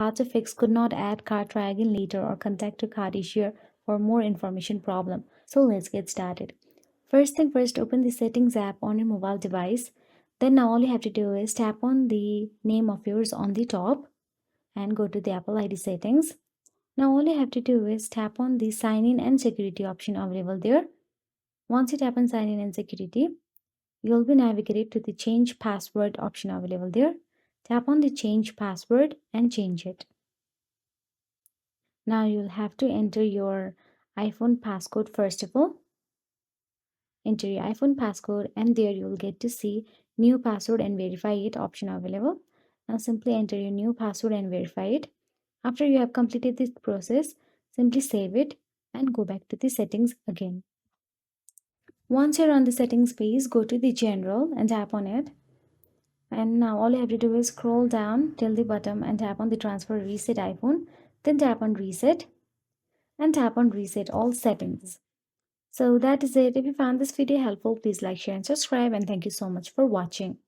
How to fix could not add card, try again later, or contact a card issuer for more information problem. So let's get started. First thing first, open the settings app on your mobile device. Then now all you have to do is tap on the name of yours on the top and go to the Apple ID settings. Now all you have to do is tap on the sign in and security option available there. Once you tap on sign in and security, you'll be navigated to the change password option available there. Tap on the change password and change it. Now you'll have to enter your iPhone passcode first of all. Enter your iPhone passcode and there you'll get to see new password and verify it option available. Now simply enter your new password and verify it. After you have completed this process, simply save it and go back to the settings again. Once you're on the settings page, go to the general and tap on it. And now all you have to do is scroll down till the bottom and tap on the transfer reset iPhone. Then tap on reset and tap on reset all settings. So that is it. If you found this video helpful, please like, share and subscribe, and thank you so much for watching.